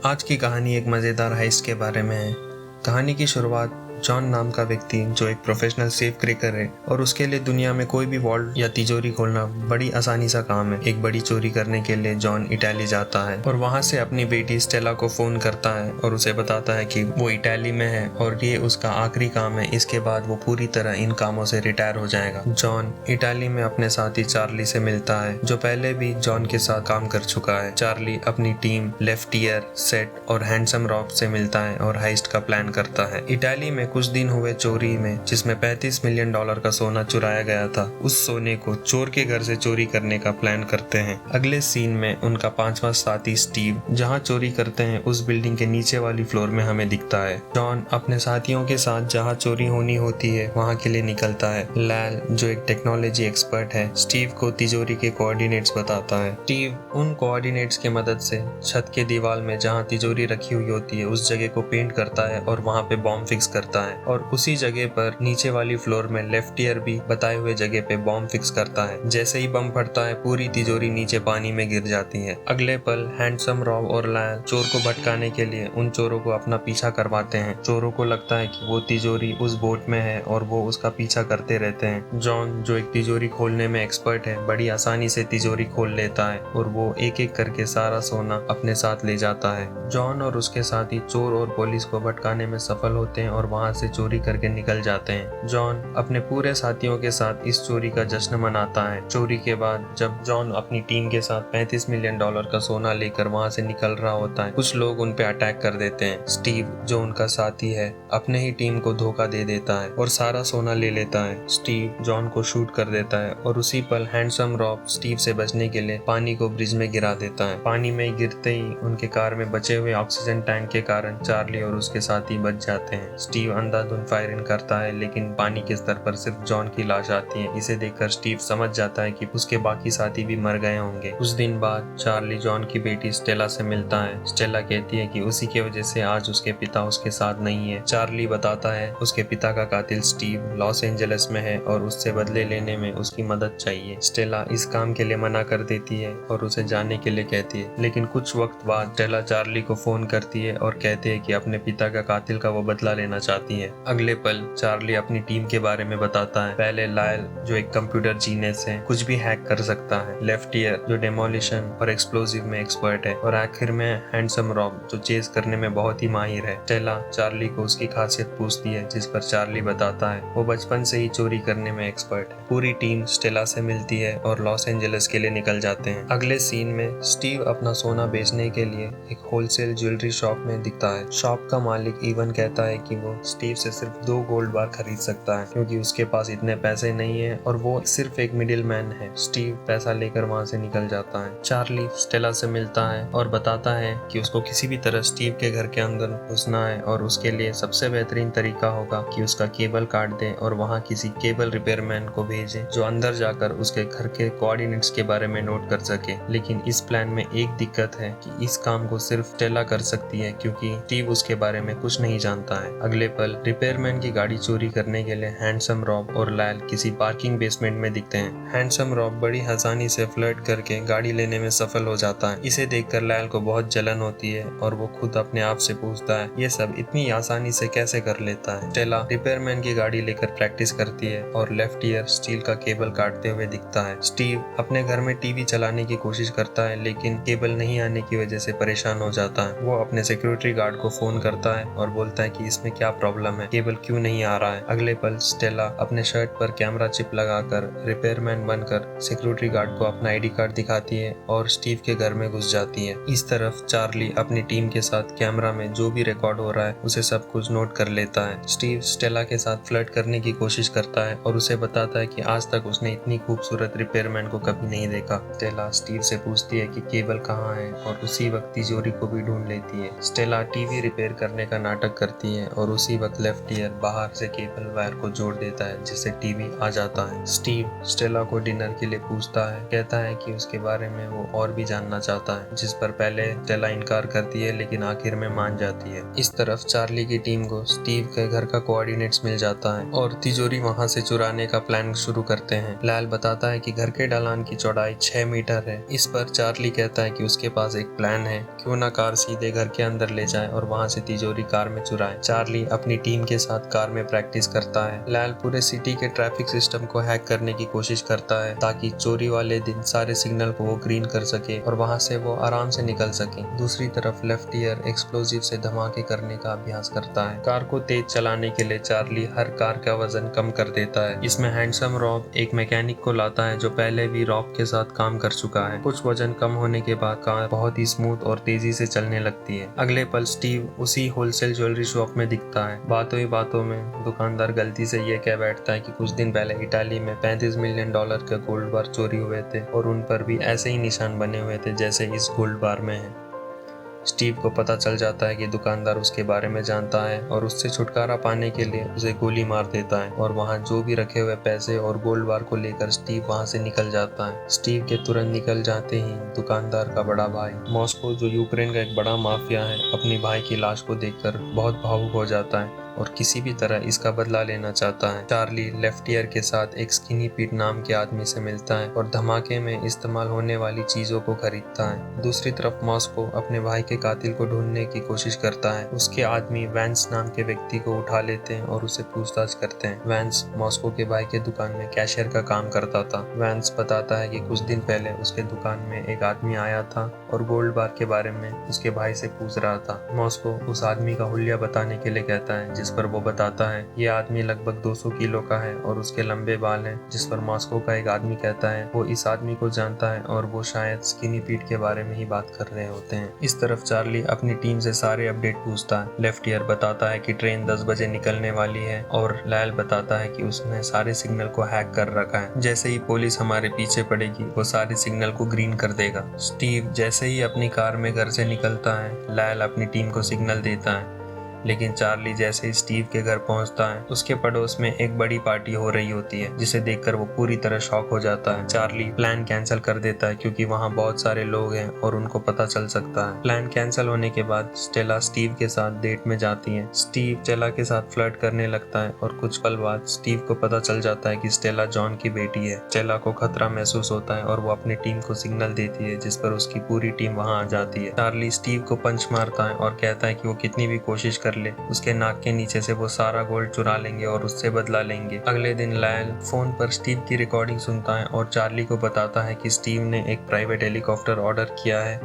आज की कहानी एक मज़ेदार हाइस्ट के बारे में है। कहानी की शुरुआत जॉन नाम का व्यक्ति जो एक प्रोफेशनल सेफ क्रैकर है और उसके लिए दुनिया में कोई भी वॉल्ट या तिजोरी खोलना बड़ी आसानी सा काम है। एक बड़ी चोरी करने के लिए जॉन इटाली जाता है और वहां से अपनी बेटी स्टेला को फोन करता है और उसे बताता है कि वो इटाली में है और ये उसका आखिरी काम है। इसके बाद वो पूरी तरह इन कामों से रिटायर हो जाएगा। जॉन इटाली में अपने साथी चार्ली से मिलता है जो पहले भी जॉन के साथ काम कर चुका है। चार्ली अपनी टीम लेफ्टियर, सेट और हैंडसम रॉब से मिलता है और हाइस्ट का प्लान करता है। इटाली में कुछ दिन हुए चोरी में जिसमें $35 मिलियन का सोना चुराया गया था। उस सोने को चोर के घर से चोरी करने का प्लान करते हैं। अगले सीन में उनका पांचवा साथी स्टीव जहां चोरी करते हैं उस बिल्डिंग के नीचे वाली फ्लोर में हमें दिखता है। जॉन अपने साथियों के साथ जहां चोरी होनी होती है वहां के लिए निकलता है। लैल जो एक टेक्नोलॉजी एक्सपर्ट है स्टीव को तिजोरी के कोऑर्डिनेट्स बताता है। स्टीव उन कोऑर्डिनेट्स की मदद से छत के दीवार में जहां तिजोरी रखी हुई होती है उस जगह को पेंट करता है और वहां पे बॉम्ब फिक्स करता है और उसी जगह पर नीचे वाली फ्लोर में लेफ्टियर भी बताए हुए जगह पे बॉम्ब फिक्स करता है। जैसे ही बम फटता है पूरी तिजोरी नीचे पानी में गिर जाती है। अगले पल हैंडसम रॉब और लैल चोर को भटकाने के लिए उन चोरों को अपना पीछा करवाते हैं। चोरों को लगता है कि वो तिजोरी उस बोट में है और वो उसका पीछा करते रहते हैं। जॉन जो एक तिजोरी खोलने में एक्सपर्ट है बड़ी आसानी से तिजोरी खोल लेता है और वो एक एक करके सारा सोना अपने साथ ले जाता है। जॉन और उसके साथी चोर और पुलिस को भटकाने में सफल होते हैं और वहां से चोरी करके निकल जाते हैं। जॉन अपने पूरे साथियों के साथ इस चोरी का जश्न मनाता है। चोरी के बाद जब जॉन अपनी टीम के साथ $35 मिलियन का सोना लेकर वहां से निकल रहा होता है कुछ लोग उन पे अटैक कर देते हैं। स्टीव जो उनका साथी है अपने ही टीम को धोखा दे देता है और सारा सोना ले लेता है। स्टीव जॉन को शूट कर देता है और उसी पल हैंडसम रॉब स्टीव से बचने के लिए पानी को ब्रिज में गिरा देता है। पानी में गिरते ही उनके कार में बचे हुए ऑक्सीजन टैंक के कारण चार्ली और उसके साथी बच जाते हैं। स्टीव अंधाधुंध फायरिंग करता है लेकिन पानी के स्तर पर सिर्फ जॉन की लाश आती है। इसे देखकर स्टीव समझ जाता है कि उसके बाकी साथी भी मर गए होंगे। कुछ दिन बाद चार्ली जॉन की बेटी स्टेला से मिलता है। स्टेला कहती है कि उसी की वजह से आज उसके पिता उसके साथ नहीं है। चार्ली बताता है उसके पिता का कातिल स्टीव लॉस एंजलिस में है और उससे बदले लेने में उसकी मदद चाहिए। स्टेला इस काम के लिए मना कर देती है और उसे जाने के लिए कहती है लेकिन कुछ वक्त बाद स्टेला चार्ली को फोन करती है और कहती है कि अपने पिता का कातिल का वो बदला लेना चाहती है। अगले पल चार्ली अपनी टीम के बारे में बताता है। पहले लायल जो एक कंप्यूटर जीनियस है कुछ भी हैक कर सकता है। लेफ्टियर जो डेमोलिशन और एक्सप्लोजिव में एक्सपर्ट है और आखिर में हैंडसम रॉब जो चेज करने में बहुत ही माहिर है। स्टेला चार्ली को उसकी खासियत पूछती है जिस पर चार्ली बताता है वो बचपन से ही चोरी करने में एक्सपर्ट है। पूरी टीम स्टेला से मिलती है और लॉस एंजलिस के लिए निकल जाते हैं। अगले सीन में स्टीव अपना सोना बेचने के लिए एक होलसेल ज्वेलरी शॉप में दिखता है। शॉप का मालिक इवन कहता है कि वो स्टीव से सिर्फ 2 गोल्ड बार खरीद सकता है क्योंकि उसके पास इतने पैसे नहीं है और वो सिर्फ एक मिडिल मैन है। स्टीव पैसा लेकर वहां से निकल जाता है। चार्ली स्टेला से मिलता है और बताता है कि उसको किसी भी तरह स्टीव के घर के अंदर घुसना है और उसके लिए सबसे बेहतरीन तरीका होगा कि उसका केबल काट दे और वहां किसी केबल रिपेयरमैन को भेजे जो अंदर जाकर उसके घर के कोऑर्डिनेट्स के बारे में नोट कर सके। लेकिन इस प्लान में एक दिक्कत है कि इस काम को सिर्फ स्टेला कर सकती है क्योंकि स्टीव उसके बारे में कुछ नहीं जानता है। अगले पल रिपेयरमैन की गाड़ी चोरी करने के लिए हैंडसम रॉब और लैल किसी पार्किंग बेसमेंट में दिखते हैं। हैंडसम रॉब बड़ी आसानी से फ्लर्ट करके गाड़ी लेने में सफल हो जाता है। इसे देखकर लैल को बहुत जलन होती है और वो खुद अपने आप से पूछता है ये सब इतनी आसानी से कैसे कर लेता है। स्टेला रिपेयरमैन की गाड़ी लेकर प्रैक्टिस करती है और लेफ्ट ईयर स्टील का केबल काटते हुए दिखता है। स्टीव अपने घर में टीवी चलाने की कोशिश करता है लेकिन केबल नहीं आने की वजह से परेशान हो जाता है। वो अपने सिक्योरिटी गार्ड को फोन करता है और बोलता है कि इसमें क्या प्रॉब्लम है, केबल क्यों नहीं आ रहा है। अगले पल स्टेला अपने शर्ट पर कैमरा चिप लगाकर रिपेयरमैन बनकर सिक्योरिटी गार्ड को अपना आईडी कार्ड दिखाती है और स्टीव के घर में घुस जाती है। इस तरफ चार्ली अपनी टीम के साथ कैमरा में जो भी रिकॉर्ड हो रहा है उसे सब कुछ नोट कर लेता है। स्टीव स्टेला के साथ फ्लर्ट करने की कोशिश करता है और उसे बताता है कि आज तक उसने इतनी खूबसूरत रिपेयरमैन को कभी नहीं देखा। स्टेला स्टीव से पूछती है कि केबल कहाँ है और उसी वक्त तिजोरी को भी ढूंढ लेती है। स्टेला टीवी रिपेयर करने का नाटक करती है और उसी वक्त लेफ्ट ईयर बाहर से केबल वायर को जोड़ देता है जिससे टीवी आ जाता है। स्टीव स्टेला को डिनर के लिए पूछता है, कहता है कि उसके बारे में वो और भी जानना चाहता है, जिस पर पहले स्टेला इनकार करती है लेकिन आखिर में मान जाती है। इस तरफ चार्ली की टीम को स्टीव के घर का कोऑर्डिनेट्स मिल जाता है और तिजोरी वहां से चुराने का प्लान शुरू करते हैं। लाल बताता है कि घर के ढलान की चौड़ाई 6 मीटर है। इस पर चार्ली कहता है कि उसके पास एक प्लान है, क्यों ना कार सीधे घर के अंदर ले जाए और वहां से तिजोरी कार में चुराए। चार्ली अपनी टीम के साथ कार में प्रैक्टिस करता है। लाल पूरे सिटी के ट्रैफिक सिस्टम को हैक करने की कोशिश करता है ताकि चोरी वाले दिन सारे सिग्नल को वो ग्रीन कर सके और वहां से वो आराम से निकल सके। दूसरी तरफ लेफ्ट ईयर एक्सप्लोजिव से धमाके करने का अभ्यास करता है। कार को तेज चलाने के लिए चार्ली हर कार का वजन कम कर देता है। इसमें हैंडसम रॉब एक मैकेनिक को लाता है जो पहले भी रॉब के साथ काम कर चुका है। कुछ वजन कम होने के बाद कार बहुत ही स्मूथ और तेजी से चलने लगती है। अगले पल स्टीव उसी होलसेल ज्वेलरी शॉप में दिखता है। बातों ही बातों में दुकानदार गलती से ये कह बैठता है कि कुछ दिन पहले इटाली में $35 मिलियन के गोल्ड बार चोरी हुए थे और उन पर भी ऐसे ही निशान बने हुए थे जैसे इस गोल्ड बार में है। स्टीव को पता चल जाता है कि दुकानदार उसके बारे में जानता है और उससे छुटकारा पाने के लिए उसे गोली मार देता है और वहां जो भी रखे हुए पैसे और गोल्ड बार को लेकर स्टीव वहां से निकल जाता है। स्टीव के तुरंत निकल जाते ही दुकानदार का बड़ा भाई मॉस्को, जो यूक्रेन का एक बड़ा माफिया है, अपनी भाई की लाश को देखकर बहुत भावुक हो जाता है और किसी भी तरह इसका बदला लेना चाहता है। चार्ली लेफ्ट ईयर के साथ एक स्किनी पीट नाम के आदमी से मिलता है और धमाके में इस्तेमाल होने वाली चीजों को खरीदता है। दूसरी तरफ मॉस्को अपने भाई के कातिल को ढूंढने की कोशिश करता है। उसके आदमी वैंस नाम के व्यक्ति को उठा लेते हैं और उसे पूछताछ करते हैं। वैंस मॉस्को के भाई के दुकान में कैशियर का काम करता था। वैंस बताता है कि कुछ दिन पहले उसके दुकान में एक आदमी आया था और गोल्ड बार के बारे में उसके भाई से पूछ रहा था। मॉस्को उस आदमी का हुलिया बताने के लिए कहता है, जिस पर वो बताता है ये आदमी लगभग 200 किलो का है और उसके लंबे बाल हैं। जिस पर मॉस्को का एक आदमी कहता है वो इस आदमी को जानता है और वो शायद स्किनी पीट के बारे में ही बात कर रहे होते हैं। इस तरफ चार्ली अपनी टीम से सारे अपडेट पूछता है। लेफ्ट ईयर बताता है कि ट्रेन 10 बजे निकलने वाली है और लायल बताता है कि उसने सारे सिग्नल को हैक कर रखा है। जैसे ही पुलिस हमारे पीछे पड़ेगी वो सारे सिग्नल को ग्रीन कर देगा। स्टीव जैसे ही अपनी कार में घर से निकलता है, लायल अपनी टीम को सिग्नल देता है, लेकिन चार्ली जैसे ही स्टीव के घर पहुंचता है उसके पड़ोस में एक बड़ी पार्टी हो रही होती है, जिसे देखकर वो पूरी तरह शॉक हो जाता है। चार्ली प्लान कैंसिल कर देता है क्योंकि वहां बहुत सारे लोग हैं और उनको पता चल सकता है। प्लान कैंसिल होने के बाद स्टेला स्टीव के साथ डेट में जाती है। स्टीव स्टेला के साथ फ्लर्ट करने लगता है और कुछ पल बाद स्टीव को पता चल जाता है कि स्टेला जॉन की बेटी है। स्टेला को खतरा महसूस होता है और वो अपनी टीम को सिग्नल देती है, जिस पर उसकी पूरी टीम वहां आ जाती है। चार्ली स्टीव को पंच मारता है और कहता है कि वो कितनी भी कोशिश कर ले उसके नाक के नीचे से वो सारा गोल्ड चुरा लेंगे और उससे बदला लेंगे। अगले दिन लायल फोन पर स्टीव की रिकॉर्डिंग सुनता है और चार्ली को बताता है कि स्टीव ने एक प्राइवेट हेलीकॉप्टर ऑर्डर किया है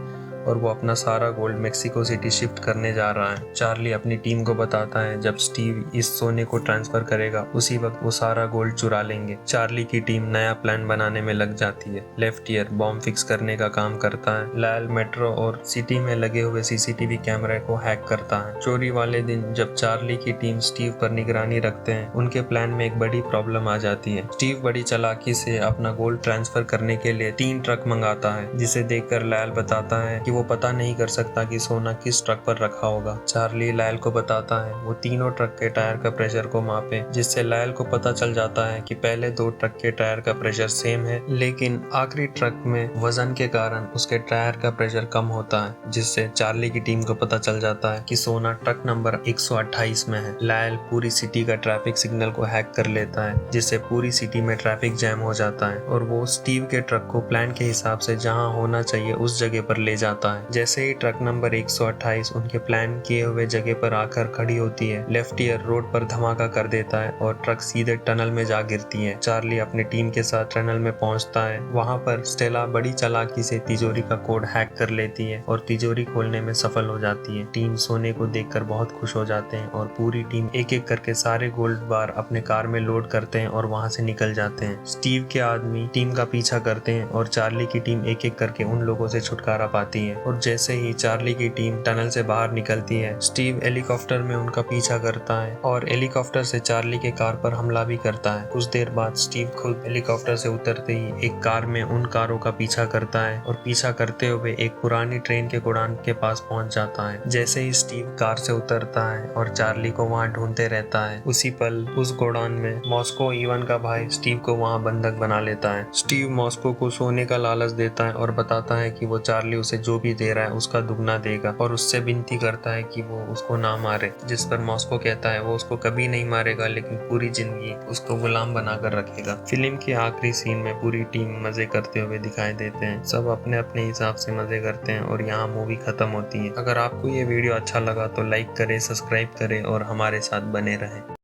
और वो अपना सारा गोल्ड मेक्सिको सिटी शिफ्ट करने जा रहा है। चार्ली अपनी टीम को बताता है जब स्टीव इस सोने को ट्रांसफर करेगा उसी वक्त वो सारा गोल्ड चुरा लेंगे। चार्ली की टीम नया प्लान बनाने में लग जाती है। लेफ्ट ईयर बॉम्ब फिक्स करने का काम करता है। लायल मेट्रो और सिटी में लगे हुए सीसीटीवी कैमरे को हैक करता है। चोरी वाले दिन जब चार्ली की टीम स्टीव पर निगरानी रखते हैं, उनके प्लान में एक बड़ी प्रॉब्लम आ जाती है। स्टीव बड़ी चालाकी से अपना गोल्ड ट्रांसफर करने के लिए 3 ट्रक मंगाता है, जिसे देखकर लायल बताता है कि वो पता नहीं कर सकता कि सोना किस ट्रक पर रखा होगा। चार्ली लायल को बताता है वो तीनों ट्रक के टायर का प्रेशर को मापे, जिससे लायल को पता चल जाता है कि पहले 2 ट्रक के टायर का प्रेशर सेम है, लेकिन आखिरी ट्रक में वजन के कारण उसके टायर का प्रेशर कम होता है, जिससे चार्ली की टीम को पता चल जाता है कि सोना ट्रक नंबर 128 में है। लायल पूरी सिटी का ट्रैफिक सिग्नल को हैक कर लेता है, जिससे पूरी सिटी में ट्रैफिक जैम हो जाता है और वो स्टीव के ट्रक को प्लान के हिसाब से जहां होना चाहिए उस जगह पर ले जाता है। जैसे ही ट्रक नंबर 128 उनके प्लान किए हुए जगह पर आकर खड़ी होती है, लेफ्ट ईयर रोड पर धमाका कर देता है और ट्रक सीधे टनल में जा गिरती है। चार्ली अपनी टीम के साथ टनल में पहुंचता है। वहां पर स्टेला बड़ी चालाकी से तिजोरी का कोड हैक कर लेती है और तिजोरी खोलने में सफल हो जाती है। टीम सोने को देखकर बहुत खुश हो जाते हैं और पूरी टीम एक एक करके सारे गोल्ड बार अपने कार में लोड करते हैं और वहां से निकल जाते हैं। स्टीव के आदमी टीम का पीछा करते हैं और चार्ली की टीम एक एक करके उन लोगों से छुटकारा पाती है। और जैसे ही चार्ली की टीम टनल से बाहर निकलती है, स्टीव हेलीकॉप्टर में उनका पीछा करता है और हेलीकॉप्टर से चार्ली के कार पर हमला भी करता है। कुछ देर बाद स्टीव खुद हेलीकॉप्टर से उतरते ही एक कार में उन कारों का पीछा करता है और पीछा करते हुए एक पुरानी ट्रेन के गोडाउन के पास पहुंच जाता है। जैसे ही स्टीव कार से उतरता है और चार्ली को वहां ढूंढते रहता है, उसी पल उस गोडाउन में मॉस्को इवन का भाई स्टीव को वहां बंधक बना लेता है। स्टीव मॉस्को को सोने का लालच देता है और बताता है कि वो चार्ली उसे जो भी दे रहा है उसका दुगना देगा और उससे विनती करता है कि वो उसको ना मारे, जिस पर मॉस्को कहता है वो उसको कभी नहीं मारेगा लेकिन पूरी जिंदगी उसको गुलाम बनाकर रखेगा। फिल्म के आखिरी सीन में पूरी टीम मजे करते हुए दिखाई देते हैं। सब अपने अपने हिसाब से मजे करते हैं और यहाँ मूवी खत्म होती है। अगर आपको ये वीडियो अच्छा लगा तो लाइक करें, सब्सक्राइब करें और हमारे साथ बने रहें।